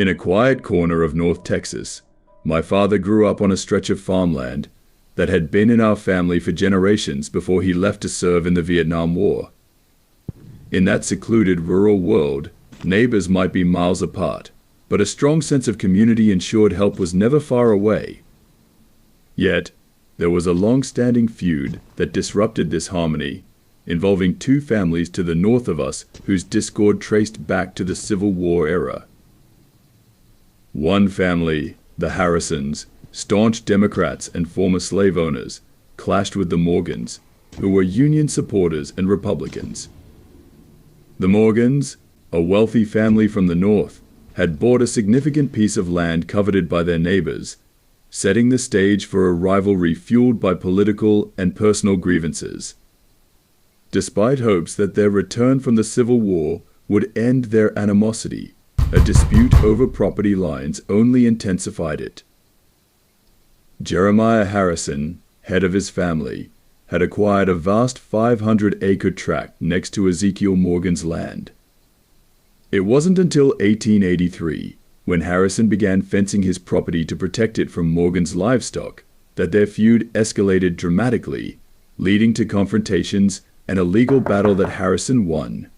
In a quiet corner of North Texas, my father grew up on a stretch of farmland that had been in our family for generations before he left to serve in the Vietnam War. In that secluded rural world, neighbors might be miles apart, but a strong sense of community ensured help was never far away. Yet, there was a long-standing feud that disrupted this harmony, involving two families to the north of us whose discord traced back to the Civil War era. One family, the Harrisons, staunch Democrats and former slave owners, clashed with the Morgans, who were Union supporters and Republicans. The Morgans, a wealthy family from the north, had bought a significant piece of land coveted by their neighbors, setting the stage for a rivalry fueled by political and personal grievances. Despite hopes that their return from the Civil War would end their animosity, a dispute over property lines only intensified it. Jeremiah Harrison, head of his family, had acquired a vast 500-acre tract next to Ezekiel Morgan's land. It wasn't until 1883, when Harrison began fencing his property to protect it from Morgan's livestock, that their feud escalated dramatically, leading to confrontations and a legal battle that Harrison won.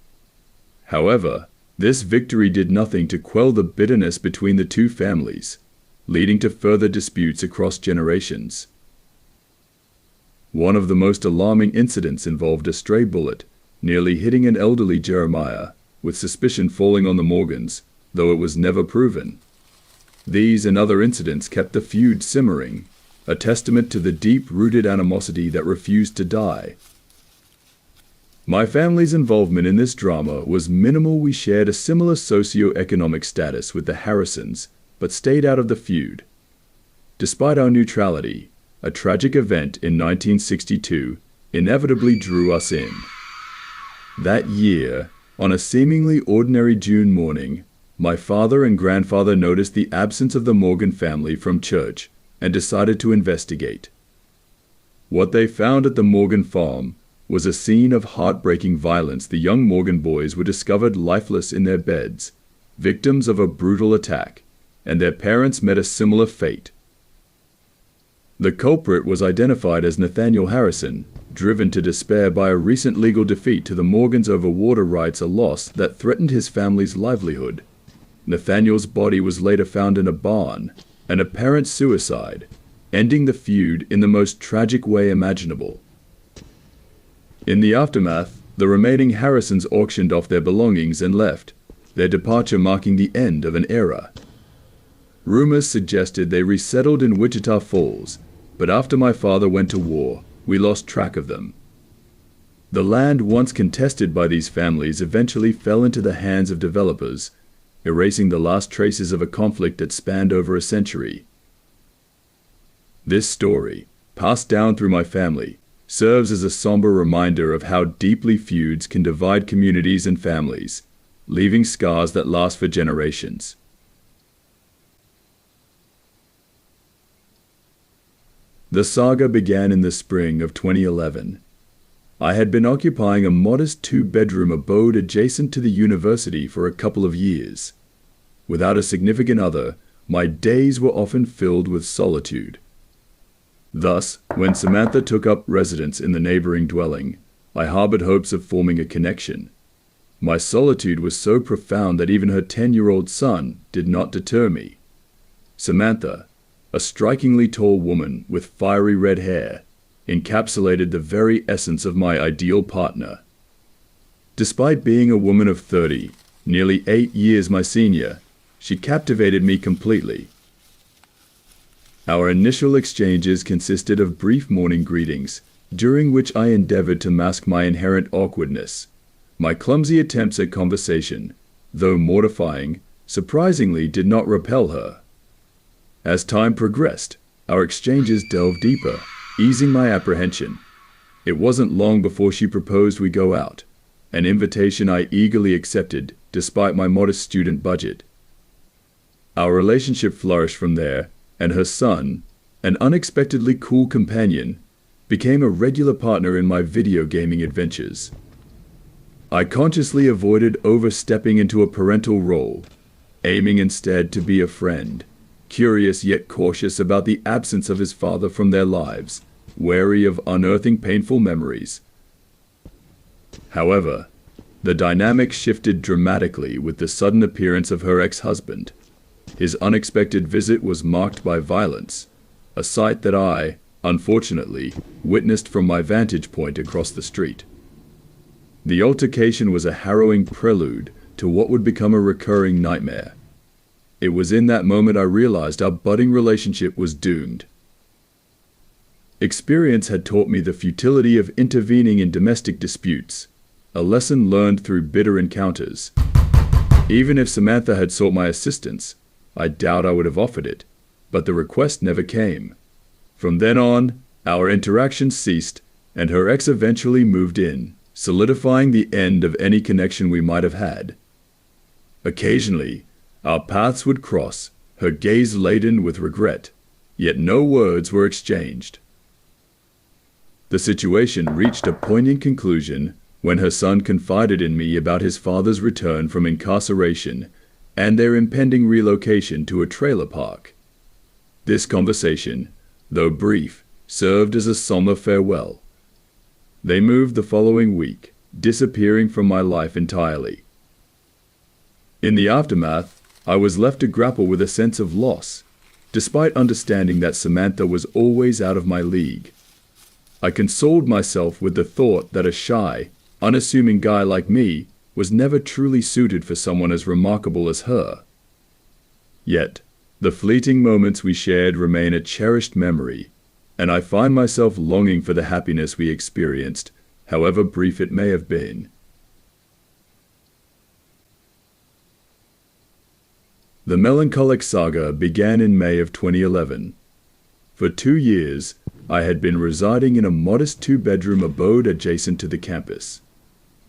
However, this victory did nothing to quell the bitterness between the two families, leading to further disputes across generations. One of the most alarming incidents involved a stray bullet nearly hitting an elderly Jeremiah, with suspicion falling on the Morgans, though it was never proven. These and other incidents kept the feud simmering, a testament to the deep-rooted animosity that refused to die. My family's involvement in this drama was minimal. We shared a similar socio-economic status with the Harrisons, but stayed out of the feud. Despite our neutrality, a tragic event in 1962 inevitably drew us in. That year, on a seemingly ordinary June morning, my father and grandfather noticed the absence of the Morgan family from church and decided to investigate. What they found at the Morgan farm was a scene of heartbreaking violence. The young Morgan boys were discovered lifeless in their beds, victims of a brutal attack, and their parents met a similar fate. The culprit was identified as Nathaniel Harrison, driven to despair by a recent legal defeat to the Morgans over water rights, a loss that threatened his family's livelihood. Nathaniel's body was later found in a barn, an apparent suicide, ending the feud in the most tragic way imaginable. In the aftermath, the remaining Harrisons auctioned off their belongings and left, their departure marking the end of an era. Rumors suggested they resettled in Wichita Falls, but after my father went to war, we lost track of them. The land once contested by these families eventually fell into the hands of developers, erasing the last traces of a conflict that spanned over a century. This story, passed down through my family, serves as a somber reminder of how deeply feuds can divide communities and families, leaving scars that last for generations. The saga began in the spring of 2011. I had been occupying a modest two-bedroom abode adjacent to the university for a couple of years. Without a significant other, my days were often filled with solitude. Thus, when Samantha took up residence in the neighboring dwelling, I harbored hopes of forming a connection. My solitude was so profound that even her 10-year-old son did not deter me. Samantha, a strikingly tall woman with fiery red hair, encapsulated the very essence of my ideal partner. Despite being a woman of 30, nearly 8 years my senior, she captivated me completely. Our initial exchanges consisted of brief morning greetings, during which I endeavored to mask my inherent awkwardness. My clumsy attempts at conversation, though mortifying, surprisingly did not repel her. As time progressed, our exchanges delved deeper, easing my apprehension. It wasn't long before she proposed we go out, an invitation I eagerly accepted despite my modest student budget. Our relationship flourished from there, and her son, an unexpectedly cool companion, became a regular partner in my video gaming adventures. I consciously avoided overstepping into a parental role, aiming instead to be a friend, curious yet cautious about the absence of his father from their lives, wary of unearthing painful memories. However, the dynamic shifted dramatically with the sudden appearance of her ex-husband. His unexpected visit was marked by violence, a sight that I, unfortunately, witnessed from my vantage point across the street. The altercation was a harrowing prelude to what would become a recurring nightmare. It was in that moment I realized our budding relationship was doomed. Experience had taught me the futility of intervening in domestic disputes, a lesson learned through bitter encounters. Even if Samantha had sought my assistance, I doubt I would have offered it, but the request never came. From then on, our interactions ceased, and her ex eventually moved in, solidifying the end of any connection we might have had. Occasionally, our paths would cross, her gaze laden with regret, yet no words were exchanged. The situation reached a poignant conclusion when her son confided in me about his father's return from incarceration and their impending relocation to a trailer park. This conversation, though brief, served as a somber farewell. They moved the following week, disappearing from my life entirely. In the aftermath, I was left to grapple with a sense of loss, despite understanding that Samantha was always out of my league. I consoled myself with the thought that a shy, unassuming guy like me was never truly suited for someone as remarkable as her. Yet, the fleeting moments we shared remain a cherished memory, and I find myself longing for the happiness we experienced, however brief it may have been. The melancholic saga began in May of 2011. For 2 years, I had been residing in a modest 2-bedroom abode adjacent to the campus.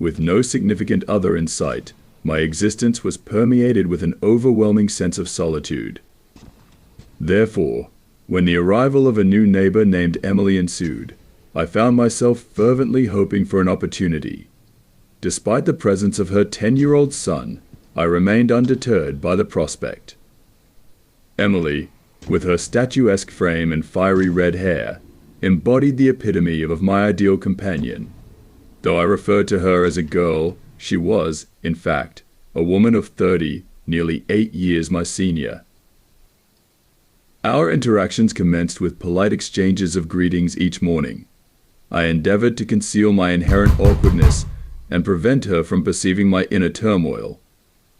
With no significant other in sight, my existence was permeated with an overwhelming sense of solitude. Therefore, when the arrival of a new neighbor named Emily ensued, I found myself fervently hoping for an opportunity. Despite the presence of her 10-year-old son, I remained undeterred by the prospect. Emily, with her statuesque frame and fiery red hair, embodied the epitome of my ideal companion. Though I referred to her as a girl, she was, in fact, a woman of 30, nearly 8 years my senior. Our interactions commenced with polite exchanges of greetings each morning. I endeavored to conceal my inherent awkwardness and prevent her from perceiving my inner turmoil.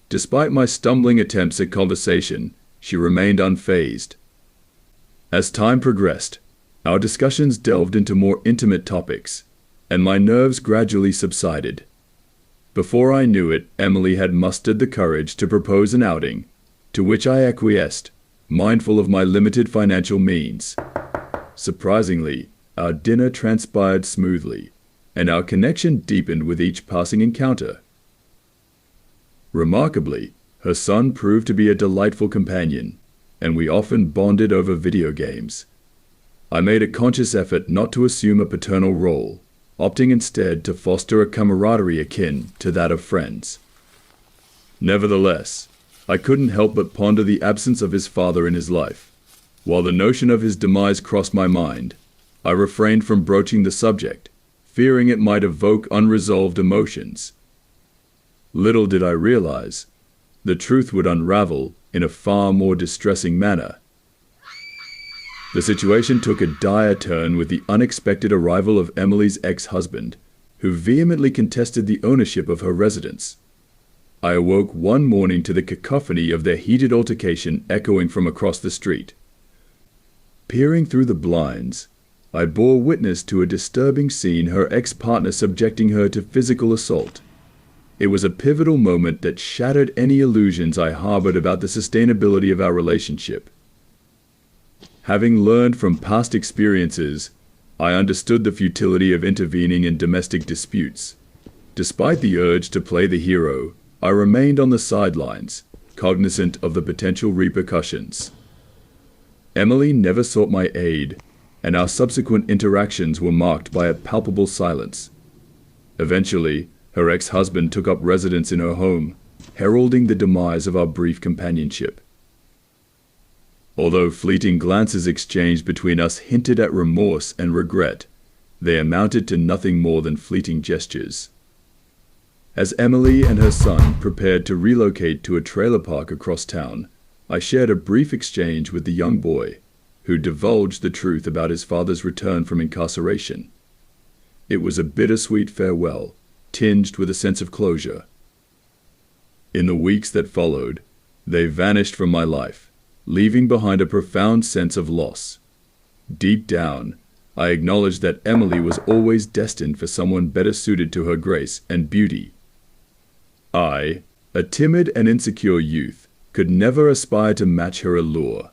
Despite my stumbling attempts at conversation, she remained unfazed. As time progressed, our discussions delved into more intimate topics, and my nerves gradually subsided. Before I knew it, Emily had mustered the courage to propose an outing, to which I acquiesced, mindful of my limited financial means. Surprisingly, our dinner transpired smoothly, and our connection deepened with each passing encounter. Remarkably, her son proved to be a delightful companion, and we often bonded over video games. I made a conscious effort not to assume a paternal role, opting instead to foster a camaraderie akin to that of friends. Nevertheless, I couldn't help but ponder the absence of his father in his life. While the notion of his demise crossed my mind, I refrained from broaching the subject, fearing it might evoke unresolved emotions. Little did I realize, the truth would unravel in a far more distressing manner. The situation took a dire turn with the unexpected arrival of Emily's ex-husband, who vehemently contested the ownership of her residence. I awoke one morning to the cacophony of their heated altercation echoing from across the street. Peering through the blinds, I bore witness to a disturbing scene, her ex-partner subjecting her to physical assault. It was a pivotal moment that shattered any illusions I harbored about the sustainability of our relationship. Having learned from past experiences, I understood the futility of intervening in domestic disputes. Despite the urge to play the hero, I remained on the sidelines, cognizant of the potential repercussions. Emily never sought my aid, and our subsequent interactions were marked by a palpable silence. Eventually, her ex-husband took up residence in her home, heralding the demise of our brief companionship. Although fleeting glances exchanged between us hinted at remorse and regret, they amounted to nothing more than fleeting gestures. As Emily and her son prepared to relocate to a trailer park across town, I shared a brief exchange with the young boy, who divulged the truth about his father's return from incarceration. It was a bittersweet farewell, tinged with a sense of closure. In the weeks that followed, they vanished from my life, leaving behind a profound sense of loss. Deep down, I acknowledged that Emily was always destined for someone better suited to her grace and beauty. I, a timid and insecure youth, could never aspire to match her allure.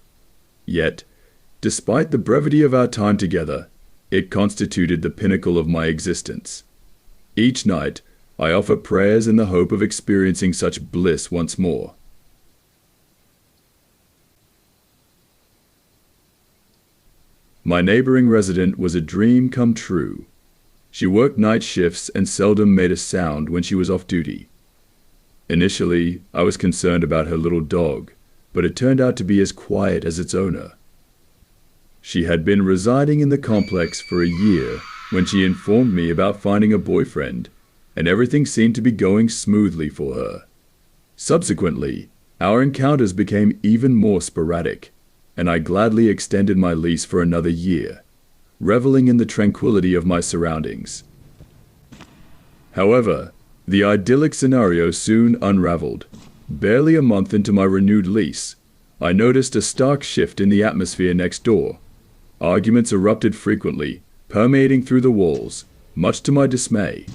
Yet, despite the brevity of our time together, it constituted the pinnacle of my existence. Each night, I offer prayers in the hope of experiencing such bliss once more. My neighboring resident was a dream come true. She worked night shifts and seldom made a sound when she was off duty. Initially, I was concerned about her little dog, but it turned out to be as quiet as its owner. She had been residing in the complex for a year when she informed me about finding a boyfriend, and everything seemed to be going smoothly for her. Subsequently, our encounters became even more sporadic, and I gladly extended my lease for another year, reveling in the tranquility of my surroundings. However, the idyllic scenario soon unraveled. Barely a month into my renewed lease, I noticed a stark shift in the atmosphere next door. Arguments erupted frequently, permeating through the walls, much to my dismay.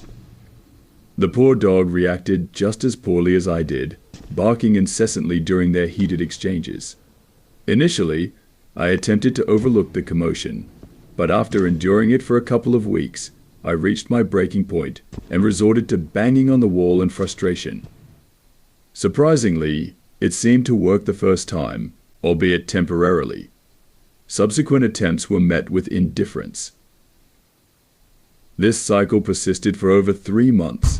The poor dog reacted just as poorly as I did, barking incessantly during their heated exchanges. Initially, I attempted to overlook the commotion, but after enduring it for a couple of weeks, I reached my breaking point and resorted to banging on the wall in frustration. Surprisingly, it seemed to work the first time, albeit temporarily. Subsequent attempts were met with indifference. This cycle persisted for over 3 months,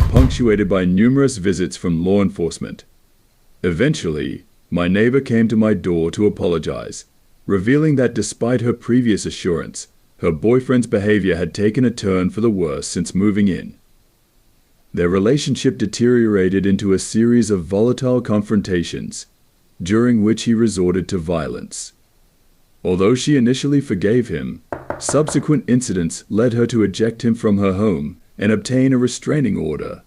punctuated by numerous visits from law enforcement. Eventually, my neighbor came to my door to apologize, revealing that despite her previous assurance, her boyfriend's behavior had taken a turn for the worse since moving in. Their relationship deteriorated into a series of volatile confrontations, during which he resorted to violence. Although she initially forgave him, subsequent incidents led her to eject him from her home and obtain a restraining order.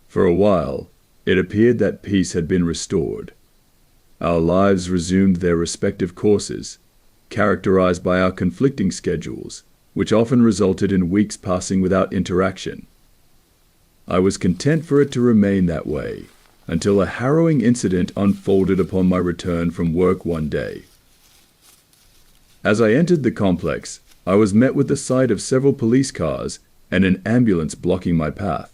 For a while, it appeared that peace had been restored. Our lives resumed their respective courses, characterized by our conflicting schedules, which often resulted in weeks passing without interaction. I was content for it to remain that way, until a harrowing incident unfolded upon my return from work one day. As I entered the complex, I was met with the sight of several police cars and an ambulance blocking my path.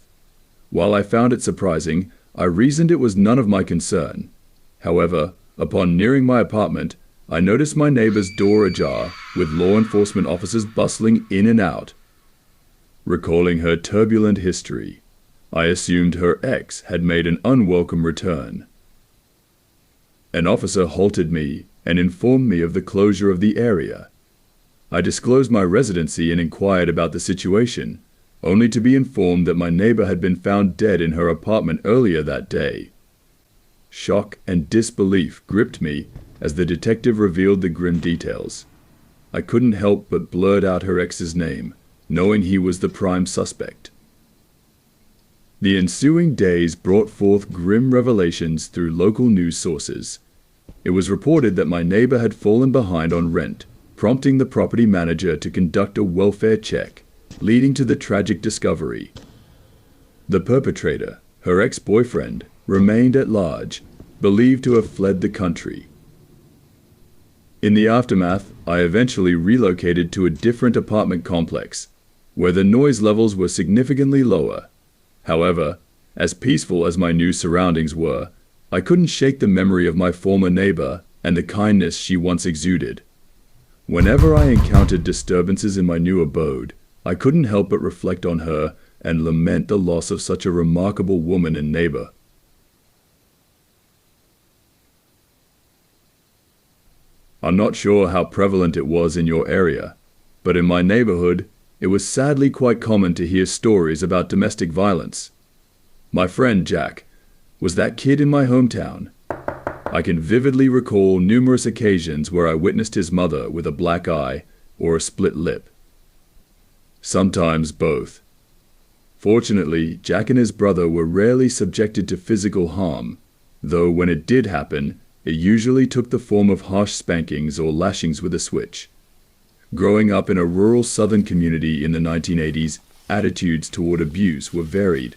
While I found it surprising, I reasoned it was none of my concern. However, upon nearing my apartment, I noticed my neighbor's door ajar, with law enforcement officers bustling in and out. Recalling her turbulent history, I assumed her ex had made an unwelcome return. An officer halted me and informed me of the closure of the area. I disclosed my residency and inquired about the situation, only to be informed that my neighbor had been found dead in her apartment earlier that day. Shock and disbelief gripped me as the detective revealed the grim details. I couldn't help but blurt out her ex's name, knowing he was the prime suspect. The ensuing days brought forth grim revelations through local news sources. It was reported that my neighbor had fallen behind on rent, prompting the property manager to conduct a welfare check, leading to the tragic discovery. The perpetrator, her ex-boyfriend, remained at large, believed to have fled the country. In the aftermath, I eventually relocated to a different apartment complex, where the noise levels were significantly lower. However, as peaceful as my new surroundings were, I couldn't shake the memory of my former neighbor and the kindness she once exuded. Whenever I encountered disturbances in my new abode, I couldn't help but reflect on her and lament the loss of such a remarkable woman and neighbor. I'm not sure how prevalent it was in your area, but in my neighborhood, it was sadly quite common to hear stories about domestic violence. My friend Jack was that kid in my hometown. I can vividly recall numerous occasions where I witnessed his mother with a black eye or a split lip. Sometimes both. Fortunately, Jack and his brother were rarely subjected to physical harm, though when it did happen, it usually took the form of harsh spankings or lashings with a switch. Growing up in a rural southern community in the 1980s, attitudes toward abuse were varied.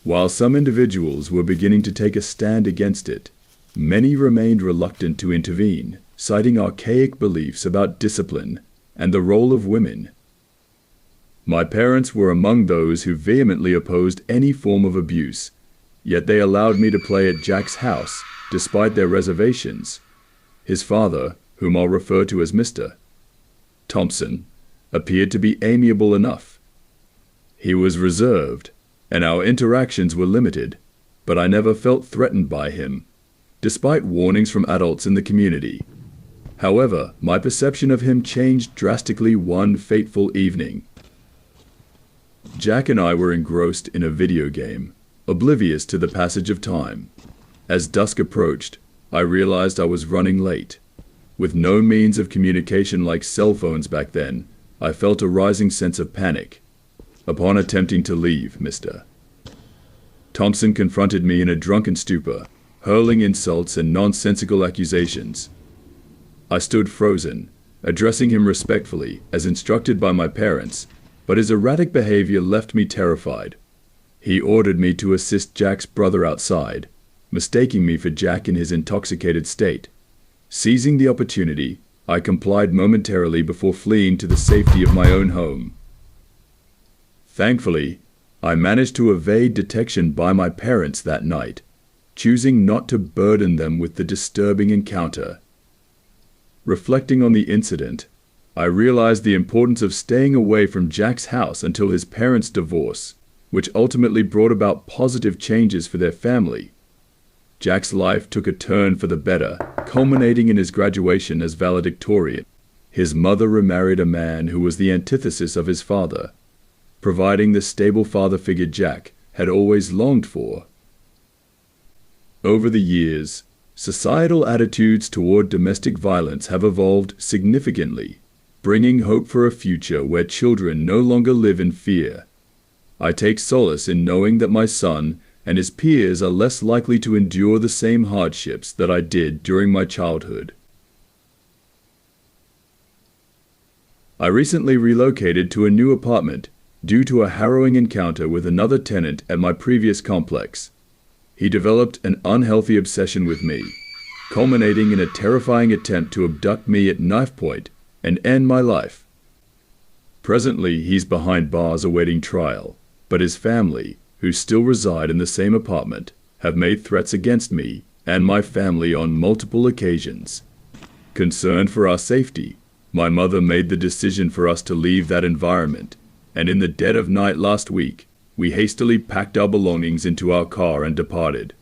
While some individuals were beginning to take a stand against it, many remained reluctant to intervene, citing archaic beliefs about discipline and the role of women. My parents were among those who vehemently opposed any form of abuse, yet they allowed me to play at Jack's house despite their reservations. His father, whom I'll refer to as Mr. Thompson, appeared to be amiable enough. He was reserved, and our interactions were limited, but I never felt threatened by him, despite warnings from adults in the community. However, my perception of him changed drastically one fateful evening. Jack and I were engrossed in a video game, oblivious to the passage of time. As dusk approached, I realized I was running late. With no means of communication like cell phones back then, I felt a rising sense of panic. Upon attempting to leave, Mr. Thompson confronted me in a drunken stupor, hurling insults and nonsensical accusations. I stood frozen, addressing him respectfully, as instructed by my parents, but his erratic behavior left me terrified. He ordered me to assist Jack's brother outside, mistaking me for Jack in his intoxicated state. Seizing the opportunity, I complied momentarily before fleeing to the safety of my own home. Thankfully, I managed to evade detection by my parents that night, choosing not to burden them with the disturbing encounter. Reflecting on the incident, I realized the importance of staying away from Jack's house until his parents' divorce, which ultimately brought about positive changes for their family. Jack's life took a turn for the better, culminating in his graduation as valedictorian. His mother remarried a man who was the antithesis of his father, providing the stable father figure Jack had always longed for. Over the years, societal attitudes toward domestic violence have evolved significantly, bringing hope for a future where children no longer live in fear. I take solace in knowing that my son and his peers are less likely to endure the same hardships that I did during my childhood. I recently relocated to a new apartment due to a harrowing encounter with another tenant at my previous complex. He developed an unhealthy obsession with me, culminating in a terrifying attempt to abduct me at knife point and end my life. Presently, he's behind bars awaiting trial, but his family, who still reside in the same apartment, have made threats against me and my family on multiple occasions. Concerned for our safety, my mother made the decision for us to leave that environment, and in the dead of night last week, we hastily packed our belongings into our car and departed.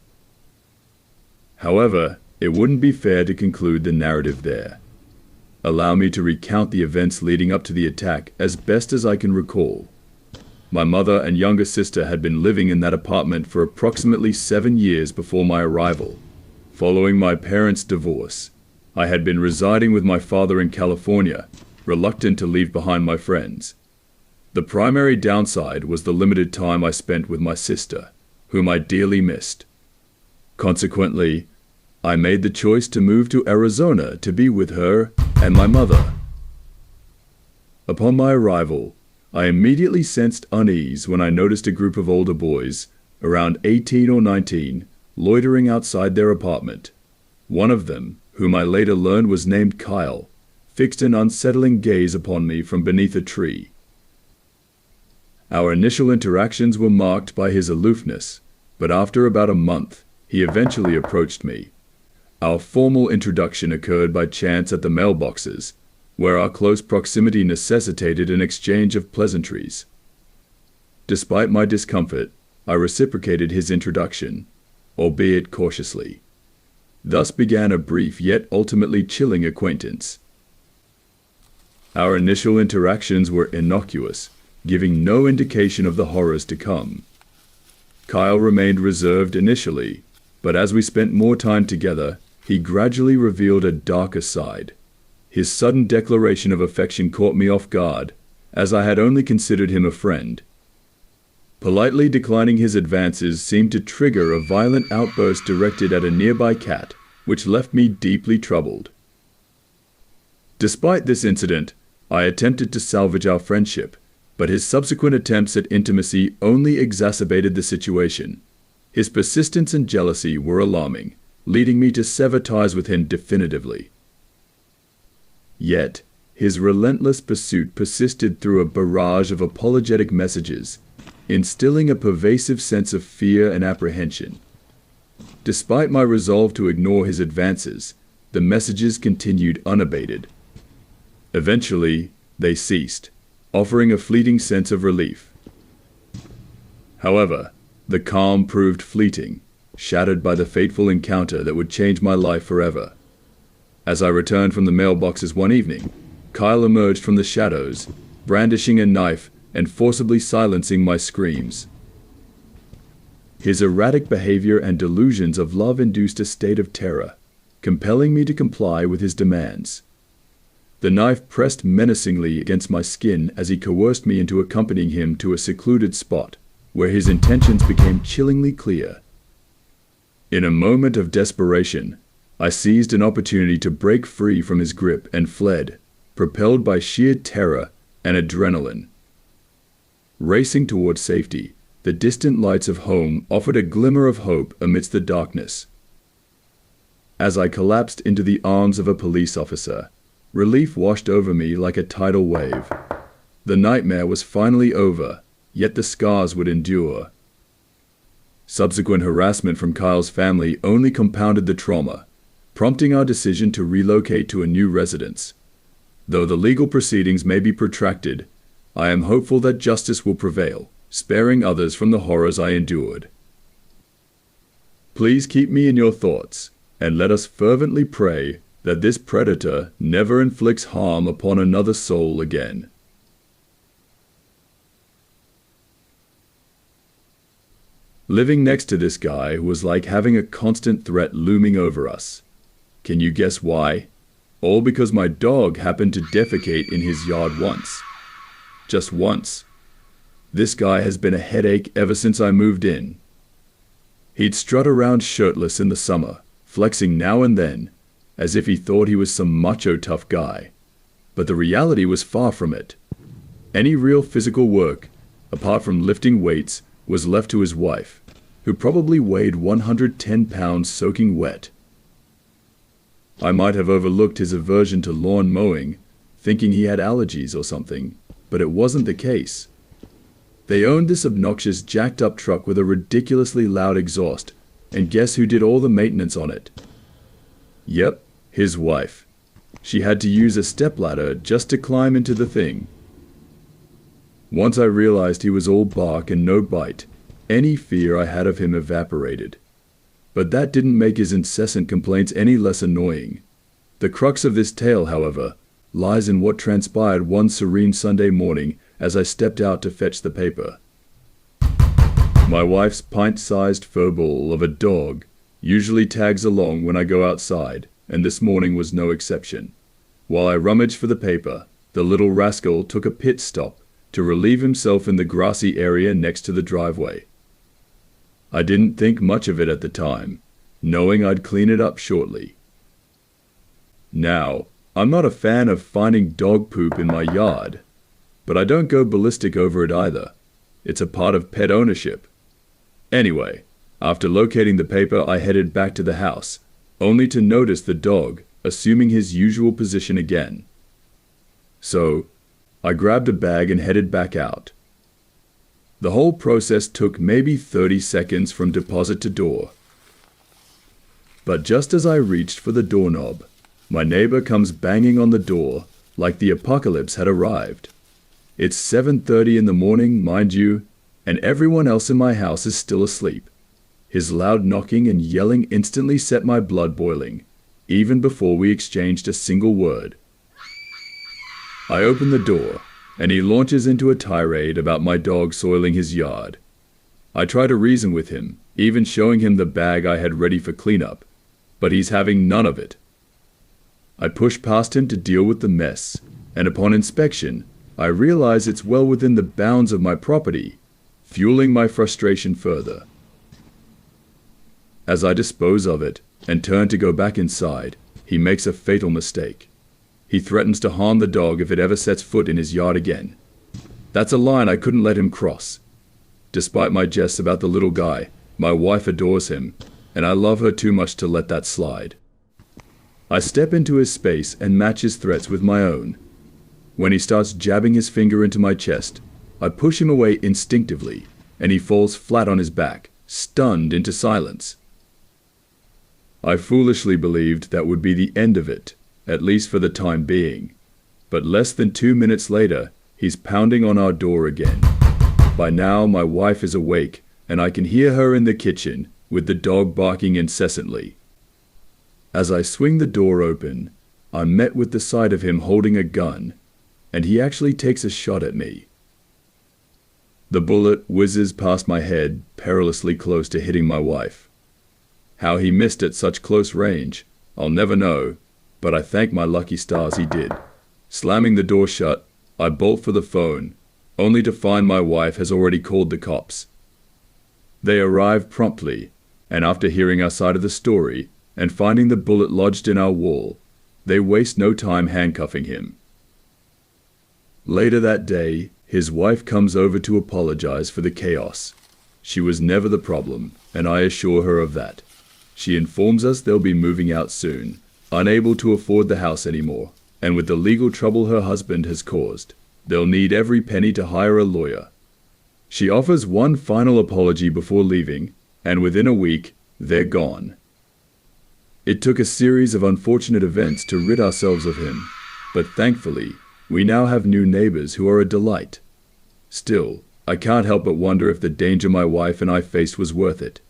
However, it wouldn't be fair to conclude the narrative there. Allow me to recount the events leading up to the attack as best as I can recall. My mother and younger sister had been living in that apartment for approximately 7 years before my arrival. Following my parents' divorce, I had been residing with my father in California, reluctant to leave behind my friends. The primary downside was the limited time I spent with my sister, whom I dearly missed. Consequently, I made the choice to move to Arizona to be with her and my mother. Upon my arrival, I immediately sensed unease when I noticed a group of older boys, around 18 or 19, loitering outside their apartment. One of them, whom I later learned was named Kyle, fixed an unsettling gaze upon me from beneath a tree. Our initial interactions were marked by his aloofness, but after about a month, he eventually approached me. Our formal introduction occurred by chance at the mailboxes, where our close proximity necessitated an exchange of pleasantries. Despite my discomfort, I reciprocated his introduction, albeit cautiously. Thus began a brief yet ultimately chilling acquaintance. Our initial interactions were innocuous, giving no indication of the horrors to come. Kyle remained reserved initially, but as we spent more time together, he gradually revealed a darker side. His sudden declaration of affection caught me off guard, as I had only considered him a friend. Politely declining his advances seemed to trigger a violent outburst directed at a nearby cat, which left me deeply troubled. Despite this incident, I attempted to salvage our friendship, but his subsequent attempts at intimacy only exacerbated the situation. His persistence and jealousy were alarming, leading me to sever ties with him definitively. Yet, his relentless pursuit persisted through a barrage of apologetic messages, instilling a pervasive sense of fear and apprehension. Despite my resolve to ignore his advances, the messages continued unabated. Eventually, they ceased, offering a fleeting sense of relief. However, the calm proved fleeting, shattered by the fateful encounter that would change my life forever. As I returned from the mailboxes one evening, Kyle emerged from the shadows, brandishing a knife and forcibly silencing my screams. His erratic behavior and delusions of love induced a state of terror, compelling me to comply with his demands. The knife pressed menacingly against my skin as he coerced me into accompanying him to a secluded spot, where his intentions became chillingly clear. In a moment of desperation, I seized an opportunity to break free from his grip and fled, propelled by sheer terror and adrenaline. Racing towards safety, the distant lights of home offered a glimmer of hope amidst the darkness. As I collapsed into the arms of a police officer, relief washed over me like a tidal wave. The nightmare was finally over, yet the scars would endure. Subsequent harassment from Kyle's family only compounded the trauma, prompting our decision to relocate to a new residence. Though the legal proceedings may be protracted, I am hopeful that justice will prevail, sparing others from the horrors I endured. Please keep me in your thoughts, and let us fervently pray that this predator never inflicts harm upon another soul again. Living next to this guy was like having a constant threat looming over us. Can you guess why? All because my dog happened to defecate in his yard once. Just once. This guy has been a headache ever since I moved in. He'd strut around shirtless in the summer, flexing now and then, as if he thought he was some macho tough guy. But the reality was far from it. Any real physical work, apart from lifting weights, was left to his wife, who probably weighed 110 pounds soaking wet. I might have overlooked his aversion to lawn mowing, thinking he had allergies or something, but it wasn't the case. They owned this obnoxious jacked-up truck with a ridiculously loud exhaust, and guess who did all the maintenance on it? Yep, his wife. She had to use a stepladder just to climb into the thing. Once I realized he was all bark and no bite, any fear I had of him evaporated. But that didn't make his incessant complaints any less annoying. The crux of this tale, however, lies in what transpired one serene Sunday morning as I stepped out to fetch the paper. My wife's pint-sized fur ball of a dog usually tags along when I go outside, and this morning was no exception. While I rummaged for the paper, the little rascal took a pit stop to relieve himself in the grassy area next to the driveway. I didn't think much of it at the time, knowing I'd clean it up shortly. Now, I'm not a fan of finding dog poop in my yard, but I don't go ballistic over it either. It's a part of pet ownership. Anyway, after locating the paper, I headed back to the house, only to notice the dog assuming his usual position again. So, I grabbed a bag and headed back out. The whole process took maybe 30 seconds from deposit to door. But just as I reached for the doorknob, my neighbor comes banging on the door like the apocalypse had arrived. It's 7:30 in the morning, mind you, and everyone else in my house is still asleep. His loud knocking and yelling instantly set my blood boiling, even before we exchanged a single word. I open the door, and he launches into a tirade about my dog soiling his yard. I try to reason with him, even showing him the bag I had ready for cleanup, but he's having none of it. I push past him to deal with the mess, and upon inspection, I realize it's well within the bounds of my property, fueling my frustration further. As I dispose of it and turn to go back inside, he makes a fatal mistake. He threatens to harm the dog if it ever sets foot in his yard again. That's a line I couldn't let him cross. Despite my jests about the little guy, my wife adores him, and I love her too much to let that slide. I step into his space and match his threats with my own. When he starts jabbing his finger into my chest, I push him away instinctively, and he falls flat on his back, stunned into silence. I foolishly believed that would be the end of it, at least for the time being. But less than 2 minutes later, he's pounding on our door again. By now, my wife is awake, and I can hear her in the kitchen, with the dog barking incessantly. As I swing the door open, I'm met with the sight of him holding a gun, and he actually takes a shot at me. The bullet whizzes past my head, perilously close to hitting my wife. How he missed at such close range, I'll never know, but I thank my lucky stars he did. Slamming the door shut, I bolt for the phone, only to find my wife has already called the cops. They arrive promptly, and after hearing our side of the story and finding the bullet lodged in our wall, they waste no time handcuffing him. Later that day, his wife comes over to apologize for the chaos. She was never the problem, and I assure her of that. She informs us they'll be moving out soon, unable to afford the house anymore, and with the legal trouble her husband has caused, they'll need every penny to hire a lawyer. She offers one final apology before leaving, and within a week, they're gone. It took a series of unfortunate events to rid ourselves of him, but thankfully, we now have new neighbors who are a delight. Still, I can't help but wonder if the danger my wife and I faced was worth it.